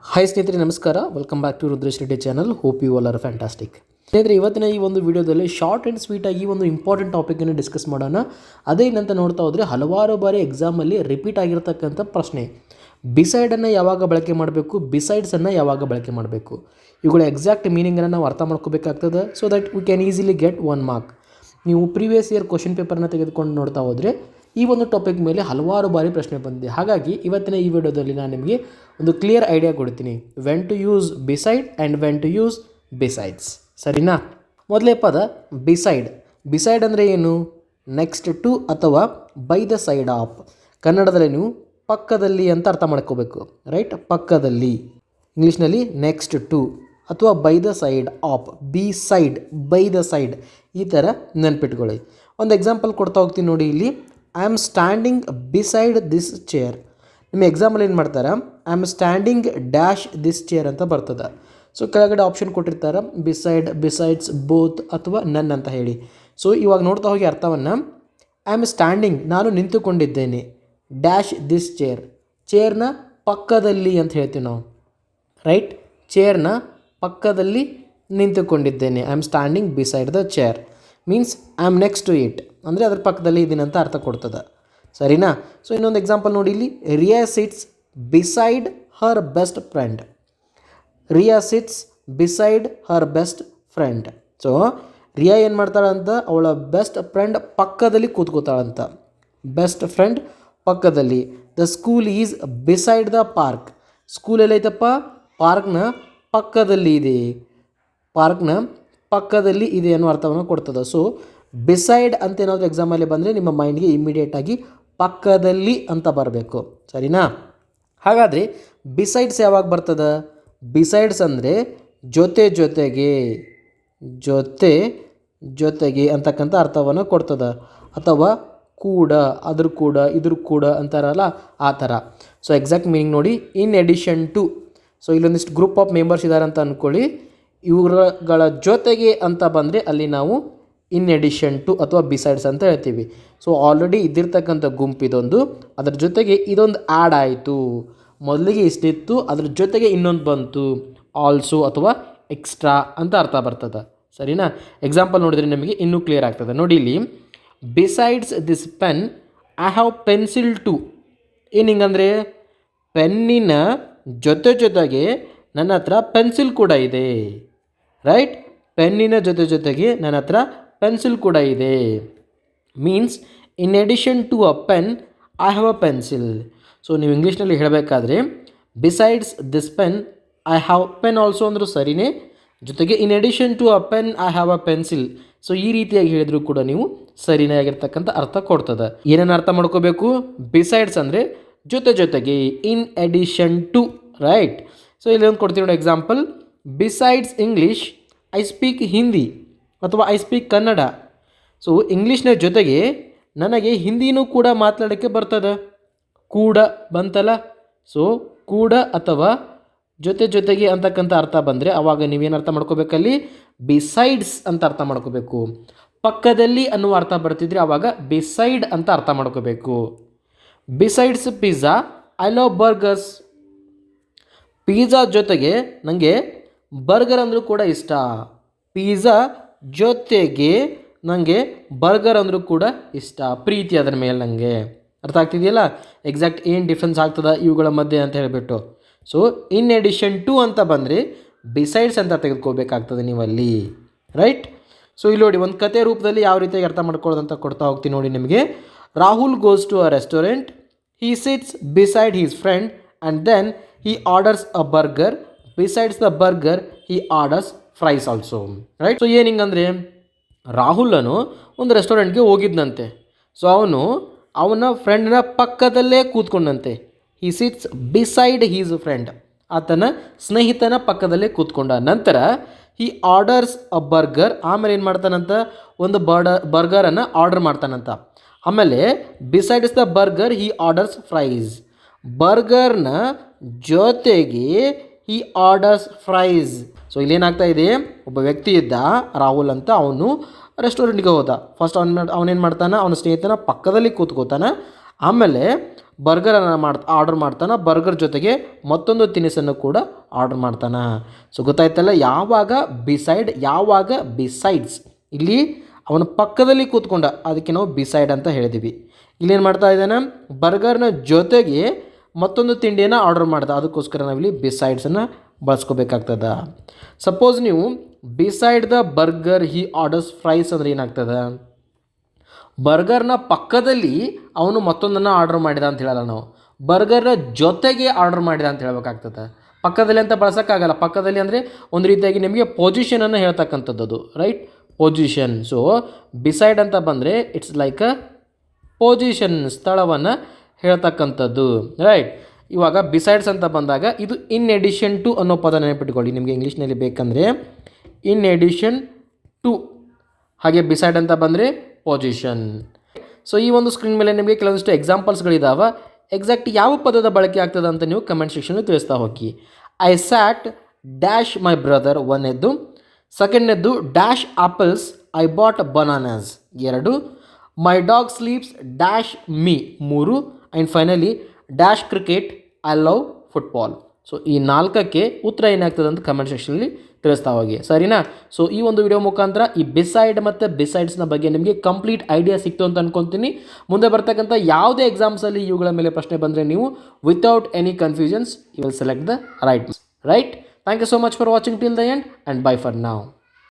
Hi ಸ್ನೇಹಿತರೆ, ನಮಸ್ಕಾರ. Welcome back to Rudresh Reddy channel. Hope you all are fantastic. ಸ್ನೇಹಿತರೆ, ಇವತ್ತಿನ ಈ ಒಂದು ವಿಡಿಯೋದಲ್ಲಿ ಶಾರ್ಟ್ ಆ್ಯಂಡ್ ಸ್ವೀಟಾಗಿ ಒಂದು ಇಂಪಾರ್ಟೆಂಟ್ ಟಾಪಿಕನ್ನು ಡಿಸ್ಕಸ್ ಮಾಡೋಣ. ಅದೇನಂತ ನೋಡ್ತಾ ಹೋದರೆ, ಹಲವಾರು ಬಾರಿ ಎಕ್ಸಾಮಲ್ಲಿ ರಿಪೀಟ್ ಆಗಿರ್ತಕ್ಕಂಥ ಪ್ರಶ್ನೆ, ಬಿಸೈಡನ್ನು ಯಾವಾಗ ಬಳಕೆ ಮಾಡಬೇಕು, ಬಿಸೈಡ್ಸನ್ನು ಯಾವಾಗ ಬಳಕೆ ಮಾಡಬೇಕು, ಇವುಗಳ ಎಕ್ಸಾಕ್ಟ್ ಮೀನಿಂಗನ್ನು ನಾವು ಅರ್ಥ ಮಾಡ್ಕೋಬೇಕಾಗ್ತದೆ. So that we can easily get 1 mark. ನೀವು ಪ್ರೀವಿಯಸ್ ಇಯರ್ ಕ್ವಶನ್ ಪೇಪರ್ನ ತೆಗೆದುಕೊಂಡು ನೋಡ್ತಾ ಹೋದರೆ ಈ ಒಂದು ಟಾಪಿಕ್ ಮೇಲೆ ಹಲವಾರು ಬಾರಿ ಪ್ರಶ್ನೆ ಬಂದಿದೆ. ಹಾಗಾಗಿ ಇವತ್ತಿನ ಈ ವಿಡಿಯೋದಲ್ಲಿ ನಾನು ನಿಮಗೆ ಒಂದು ಕ್ಲಿಯರ್ ಐಡಿಯಾ ಕೊಡ್ತೀನಿ, when to use beside and when to use besides. ಸರಿನಾ? ಮೊದಲೇ ಪದ ಬಿಸೈಡ್. ಬಿಸೈಡ್ ಅಂದರೆ ಏನು? ನೆಕ್ಸ್ಟ್ ಟು ಅಥವಾ ಬೈ ದ ಸೈಡ್ ಆಫ್. ಕನ್ನಡದಲ್ಲಿ ನೀವು ಪಕ್ಕದಲ್ಲಿ ಅಂತ ಅರ್ಥ ಮಾಡ್ಕೋಬೇಕು, ರೈಟ್? ಪಕ್ಕದಲ್ಲಿ. ಇಂಗ್ಲೀಷ್ನಲ್ಲಿ ನೆಕ್ಸ್ಟ್ ಟು ಅಥವಾ by the side of. Beside, by the side, ಈ ಥರ ನೆನ್ಪಿಟ್ಕೊಳ್ಳಿ. ಒಂದು ಎಕ್ಸಾಂಪಲ್ ಕೊಡ್ತಾ ಹೋಗ್ತೀನಿ ನೋಡಿ. ಇಲ್ಲಿ I am standing beside this chair. ನಿಮ್ಮ ಎಕ್ಸಾಮಲ್ಲಿ ಏನು ಮಾಡ್ತಾರೆ, I am standing dash this chair ಅಂತ ಬರ್ತದೆ. ಸೊ ಕೆಳಗಡೆ ಆಪ್ಷನ್ ಕೊಟ್ಟಿರ್ತಾರೆ, ಬಿಸೈಡ್, ಬಿಸೈಡ್ಸ್, ಬೋತ್ ಅಥವಾ ನನ್ ಅಂತ ಹೇಳಿ. ಸೊ ಇವಾಗ ನೋಡ್ತಾ ಹೋಗಿ ಅರ್ಥವನ್ನು, ಐ ಆಮ್ ಸ್ಟ್ಯಾಂಡಿಂಗ್, ನಾನು ನಿಂತುಕೊಂಡಿದ್ದೇನೆ, ಡ್ಯಾಶ್ ದಿಸ್ ಚೇರ್, ಚೇರ್ನ ಪಕ್ಕದಲ್ಲಿ ಅಂತ ಹೇಳ್ತೀವಿ ನಾವು, ರೈಟ್? ಚೇರ್ನ ಪಕ್ಕದಲ್ಲಿ ನಿಂತುಕೊಂಡಿದ್ದೇನೆ. I am standing beside the chair means I am next to it, ಅಂದರೆ ಅದ್ರ ಪಕ್ಕದಲ್ಲಿ ಇದ್ದೀನಿ ಅಂತ ಅರ್ಥ ಕೊಡ್ತದೆ. ಸರಿನಾ? ಸೊ ಇನ್ನೊಂದು ಎಕ್ಸಾಂಪಲ್ ನೋಡಿ ಇಲ್ಲಿ, Riya sits beside her best friend. Riya sits beside her best friend. So Riya ಏನು ಮಾಡ್ತಾಳಂತ, ಅವಳ ಬೆಸ್ಟ್ ಫ್ರೆಂಡ್ ಪಕ್ಕದಲ್ಲಿ ಕೂತ್ಕೋತಾಳಂತ. ಬೆಸ್ಟ್ ಫ್ರೆಂಡ್ ಪಕ್ಕದಲ್ಲಿ. The school is beside the park. School ಎಲ್ಲೈತಪ್ಪ? ಪಾರ್ಕ್ನ ಪಕ್ಕದಲ್ಲಿ ಇದೆ. ಪಾರ್ಕ್ನ ಪಕ್ಕದಲ್ಲಿ ಇದೆ ಅನ್ನೋ ಅರ್ಥವನ್ನು ಕೊಡ್ತದೆ. ಸೊ ಬಿಸೈಡ್ ಅಂತ ಏನಾದರೂ ಎಕ್ಸಾಮಲ್ಲಿ ಬಂದರೆ ನಿಮ್ಮ ಮೈಂಡ್ಗೆ ಇಮ್ಮಿಡಿಯೇಟಾಗಿ ಪಕ್ಕದಲ್ಲಿ ಅಂತ ಬರಬೇಕು. ಸರಿನಾ? ಹಾಗಾದರೆ ಬಿಸೈಡ್ಸ್ ಯಾವಾಗ ಬರ್ತದೆ? ಬಿಸೈಡ್ಸ್ ಅಂದರೆ ಜೊತೆ ಜೊತೆಗೆ, ಜೊತೆ ಜೊತೆಗೆ ಅಂತಕ್ಕಂಥ ಅರ್ಥವನ್ನು ಕೊಡ್ತದೆ. ಅಥವಾ ಕೂಡ, ಅದ್ರ ಕೂಡ, ಇದ್ರ ಕೂಡ ಅಂತಾರಲ್ಲ, ಆ ಥರ. ಸೊ ಎಕ್ಸಾಕ್ಟ್ ಮೀನಿಂಗ್ ನೋಡಿ, ಇನ್ ಎಡಿಷನ್ ಟು. ಸೊ ಇಲ್ಲೊಂದಿಷ್ಟು ಗ್ರೂಪ್ ಆಫ್ ಮೆಂಬರ್ಸ್ ಇದ್ದಾರೆ ಅಂತ ಅಂದ್ಕೊಳ್ಳಿ. ಇವುಗಳ ಜೊತೆಗೆ ಅಂತ ಬಂದರೆ ಅಲ್ಲಿ ನಾವು ಇನ್ ಎಡಿಷನ್ ಟು ಅಥವಾ ಬಿಸೈಡ್ಸ್ ಅಂತ ಹೇಳ್ತೀವಿ. ಸೊ ಆಲ್ರೆಡಿ ಇದ್ದಿರ್ತಕ್ಕಂಥ ಗುಂಪಿದೊಂದು, ಅದರ ಜೊತೆಗೆ ಇದೊಂದು ಆ್ಯಡ್ ಆಯಿತು. ಮೊದಲಿಗೆ ಇಷ್ಟಿತ್ತು, ಅದ್ರ ಜೊತೆಗೆ ಇನ್ನೊಂದು ಬಂತು, ಆಲ್ಸೋ ಅಥವಾ ಎಕ್ಸ್ಟ್ರಾ ಅಂತ ಅರ್ಥ ಬರ್ತದೆ. ಸರಿನಾ? ಎಕ್ಸಾಂಪಲ್ ನೋಡಿದರೆ ನಿಮಗೆ ಇನ್ನೂ ಕ್ಲಿಯರ್ ಆಗ್ತದೆ. ನೋಡಿ ಇಲ್ಲಿ, besides this pen I have pencil too. ಏನು ಹಿಂಗಂದರೆ, ಪೆನ್ನಿನ ಜೊತೆ ಜೊತೆಗೆ ನನ್ನ ಹತ್ರ ಪೆನ್ಸಿಲ್ ಕೂಡ ಇದೆ, ರೈಟ್? ಪೆನ್ನಿನ ಜೊತೆ ಜೊತೆಗೆ ನನ್ನ ಹತ್ರ ಪೆನ್ಸಿಲ್ ಕೂಡ ಇದೆ means in addition to a pen I have a pencil. So ನೀವು ಇಂಗ್ಲೀಷ್ನಲ್ಲಿ ಹೇಳಬೇಕಾದ್ರೆ besides this pen I have pen also ಅಂದರೂ ಸರಿಯೇ, ಜೊತೆಗೆ in addition to a pen I have a pencil. So ಈ ರೀತಿಯಾಗಿ ಹೇಳಿದರೂ ಕೂಡ ನೀವು ಸರಿನೇ ಆಗಿರ್ತಕ್ಕಂಥ ಅರ್ಥ ಕೊಡ್ತದೆ. ಏನೇನು ಅರ್ಥ ಮಾಡ್ಕೋಬೇಕು? ಬಿಸೈಡ್ಸ್ ಅಂದರೆ ಜೊತೆ ಜೊತೆಗೆ, in addition to, right? So ಇಲ್ಲಿ ಒಂದು ಕೊಡ್ತೀನಿ ನೋಡಿ example, besides English I speak Hindi ಅಥವಾ ಐ ಸ್ಪೀಕ್ ಕನ್ನಡ. ಸೊ ಇಂಗ್ಲೀಷ್ನ ಜೊತೆಗೆ ನನಗೆ ಹಿಂದಿನೂ ಕೂಡ ಮಾತನಾಡೋಕ್ಕೆ ಬರ್ತದೆ. ಕೂಡ ಬಂತಲ್ಲ. ಸೊ ಕೂಡ ಅಥವಾ ಜೊತೆ ಜೊತೆಗೆ ಅಂತಕ್ಕಂಥ ಅರ್ಥ ಬಂದರೆ ಅವಾಗ ನೀವೇನು ಅರ್ಥ ಮಾಡ್ಕೋಬೇಕಲ್ಲಿ? ಬಿಸೈಡ್ಸ್ ಅಂತ ಅರ್ಥ ಮಾಡ್ಕೋಬೇಕು. ಪಕ್ಕದಲ್ಲಿ ಅನ್ನುವ ಅರ್ಥ ಬರ್ತಿದ್ರೆ ಆವಾಗ ಬಿಸೈಡ್ ಅಂತ ಅರ್ಥ ಮಾಡ್ಕೋಬೇಕು. Besides pizza I love burgers. Pizza ಜೊತೆಗೆ ನನಗೆ ಬರ್ಗರ್ ಅಂದರೂ ಕೂಡ ಇಷ್ಟ. ಪಿಜ್ಜಾ ಜೊತೆಗೆ ನನಗೆ ಬರ್ಗರ್ ಅಂದರೂ ಕೂಡ ಇಷ್ಟ, ಪ್ರೀತಿ ಅದರ ಮೇಲೆ ನನಗೆ. ಅರ್ಥ ಆಗ್ತಿದೆಯಲ್ಲ ಎಕ್ಸಾಕ್ಟ್ ಏನು ಡಿಫ್ರೆನ್ಸ್ ಆಗ್ತದೆ ಇವುಗಳ ಮಧ್ಯೆ ಅಂತ ಹೇಳಿಬಿಟ್ಟು. ಸೊ ಇನ್ ಎಡಿಷನ್ ಟು ಅಂತ ಬಂದರೆ ಬಿಸೈಡ್ಸ್ ಅಂತ ತೆಗೆದುಕೋಬೇಕಾಗ್ತದೆ ನೀವಲ್ಲಿ, ರೈಟ್? ಸೊ ಇಲ್ಲಿ ನೋಡಿ, ಒಂದು ಕತೆ ರೂಪದಲ್ಲಿ ಯಾವ ರೀತಿಯಾಗಿ ಅರ್ಥ ಮಾಡ್ಕೊಳ್ಳೋದು ಅಂತ ಕೊಡ್ತಾ ಹೋಗ್ತೀನಿ ನೋಡಿ ನಿಮಗೆ. Rahul goes to a restaurant, he sits beside his friend and then he orders a burger. Besides the burger, he orders fries also. Right? So ಏನು ಹಿಂಗಂದರೆ, ರಾಹುಲನು ಒಂದು ರೆಸ್ಟೋರೆಂಟ್ಗೆ ಹೋಗಿದ್ದಂತೆ. ಸೊ ಅವನ ಫ್ರೆಂಡ್ನ ಪಕ್ಕದಲ್ಲೇ ಕೂತ್ಕೊಂಡಂತೆ. ಹಿ ಸಿಟ್ಸ್ ಬಿಸೈಡ್ ಹೀಸ್ ಫ್ರೆಂಡ್. ಆತನ ಸ್ನೇಹಿತನ ಪಕ್ಕದಲ್ಲೇ ಕೂತ್ಕೊಂಡ. ನಂತರ ಹಿ ಆರ್ಡರ್ಸ್ ಅ ಬರ್ಗರ್. ಆಮೇಲೆ ಏನು ಮಾಡ್ತಾನಂತ, ಒಂದು ಬರ್ಗರನ್ನು ಆರ್ಡರ್ ಮಾಡ್ತಾನಂತ. ಆಮೇಲೆ besides the burger he orders fries. ಬರ್ಗರ್ನ ಜೊತೆಗೆ ಈ ಆರ್ಡರ್ಸ್ ಫ್ರೈಸ್. ಸೊ ಇಲ್ಲೇನಾಗ್ತಾ ಇದೆ, ಒಬ್ಬ ವ್ಯಕ್ತಿ ಇದ್ದ ರಾಹುಲ್ ಅಂತ, ಅವನು ರೆಸ್ಟೋರೆಂಟ್ಗೆ ಹೋದ. ಫಸ್ಟ್ ಅವನೇನು ಮಾಡ್ತಾನೆ, ಅವನ ಸ್ನೇಹಿತನ ಪಕ್ಕದಲ್ಲಿ ಕೂತ್ಕೋತಾನೆ. ಆಮೇಲೆ ಬರ್ಗರನ್ನು ಆರ್ಡರ್ ಮಾಡ್ತಾನೆ, ಬರ್ಗರ್ ಜೊತೆಗೆ ಮತ್ತೊಂದು ತಿನಿಸನ್ನು ಕೂಡ ಆರ್ಡರ್ ಮಾಡ್ತಾನೆ. ಸೊ ಗೊತ್ತಾಯ್ತಲ್ಲ, ಯಾವಾಗ ಬಿಸೈಡ್, ಯಾವಾಗ ಬಿಸೈಡ್ಸ್, ಇಲ್ಲಿ ಅವನ ಪಕ್ಕದಲ್ಲಿ ಕೂತ್ಕೊಂಡ, ಅದಕ್ಕೆ ನಾವು ಬಿಸೈಡ್ ಅಂತ ಹೇಳಿದ್ದೀವಿ. ಇಲ್ಲೇನು ಮಾಡ್ತಾ ಇದ್ದಾನೆ, ಬರ್ಗರ್ನ ಜೊತೆಗೆ ಮತ್ತೊಂದು ತಿಂಡಿಯನ್ನು ಆರ್ಡರ್ ಮಾಡ್ದೆ, ಅದಕ್ಕೋಸ್ಕರ ನಾವಿಲ್ಲಿ ಬಿಸೈಡ್ಸನ್ನು ಬಳಸ್ಕೋಬೇಕಾಗ್ತದೆ. ಸಪೋಸ್ ನೀವು beside the burger he orders fries ಅಂದರೆ ಏನಾಗ್ತದೆ, ಬರ್ಗರ್ನ ಪಕ್ಕದಲ್ಲಿ ಅವನು ಮತ್ತೊಂದನ್ನು ಆರ್ಡರ್ ಮಾಡಿದ ಅಂತ ಹೇಳಲ್ಲ ನಾವು, ಬರ್ಗರ್ನ ಜೊತೆಗೆ ಆರ್ಡರ್ ಮಾಡಿದ ಅಂತ ಹೇಳಬೇಕಾಗ್ತದೆ. ಪಕ್ಕದಲ್ಲಿ ಅಂತ ಬಳಸೋಕ್ಕಾಗಲ್ಲ, ಪಕ್ಕದಲ್ಲಿ ಅಂದರೆ ಒಂದು ರೀತಿಯಾಗಿ ನಿಮಗೆ ಪೊಸಿಷನನ್ನು ಹೇಳ್ತಕ್ಕಂಥದ್ದು ಅದು, ರೈಟ್, ಪೊಸಿಷನ್. ಸೊ ಬಿಸೈಡ್ ಅಂತ ಬಂದರೆ ಇಟ್ಸ್ ಲೈಕ್ ಅ ಪೊಸಿಷನ್, ಸ್ಥಳವನ್ನು ಹೇಳ್ತಕ್ಕಂಥದ್ದು, ರೈಟ್. ಇವಾಗ ಬಿಸೈಡ್ಸ್ ಅಂತ ಬಂದಾಗ ಇದು ಇನ್ ಎಡಿಷನ್ ಟು ಅನ್ನೋ ಪದ ನೆನಪಿಟ್ಕೊಳ್ಳಿ, ನಿಮಗೆ ಇಂಗ್ಲೀಷ್ನಲ್ಲಿ ಬೇಕಂದರೆ ಇನ್ ಎಡಿಷನ್ ಟು, ಹಾಗೆ ಬಿಸೈಡ್ ಅಂತ ಬಂದರೆ ಪೊಸಿಷನ್. ಸೊ ಈ ಒಂದು ಸ್ಕ್ರೀನ್ ಮೇಲೆ ನಿಮಗೆ ಕೆಲವೊಂದಿಷ್ಟು ಎಕ್ಸಾಂಪಲ್ಸ್ಗಳಿದ್ದಾವೆ. ಎಕ್ಸಾಕ್ಟ್ ಯಾವ ಪದದ ಬಳಕೆ ಆಗ್ತದೆ ಅಂತ ನೀವು ಕಮೆಂಟ್ ಸೆಕ್ಷನಲ್ಲಿ ತಿಳಿಸ್ತಾ ಹೋಗಿ. I sat dash my brother ಒಂದನೇದ್ದು, ಸೆಕೆಂಡ್ನೇದ್ದು dash apples I bought bananas ಎರಡು, my dog sleeps dash me ಮೂರು, and finally dash cricket I love football. So ಈ ನಾಲ್ಕಕ್ಕೆ ಉತ್ತರ ಏನಾಗ್ತದೆ ಅಂತ ಕಮೆಂಟ್ ಸೆಕ್ಷನಲ್ಲಿ ತಿಳಿಸ್ತಾ ಹೋಗಿ, ಸರಿನಾ. ಸೊ ಈ ಒಂದು ವಿಡಿಯೋ ಮುಖಾಂತರ ಈ ಬಿಸೈಡ್ ಮತ್ತು ಬಿಸೈಡ್ಸ್ನ ಬಗ್ಗೆ ನಿಮಗೆ ಕಂಪ್ಲೀಟ್ ಐಡಿಯಾ ಸಿಕ್ತು ಅಂತ ಅನ್ಕೊತೀನಿ. ಮುಂದೆ ಬರ್ತಕ್ಕಂಥ ಯಾವುದೇ ಎಕ್ಸಾಮ್ಸಲ್ಲಿ ಇವುಗಳ ಮೇಲೆ ಪ್ರಶ್ನೆ ಬಂದರೆ ನೀವು without any confusions you will select the right. Thank you so much for watching till the end and bye for ನಾವ್.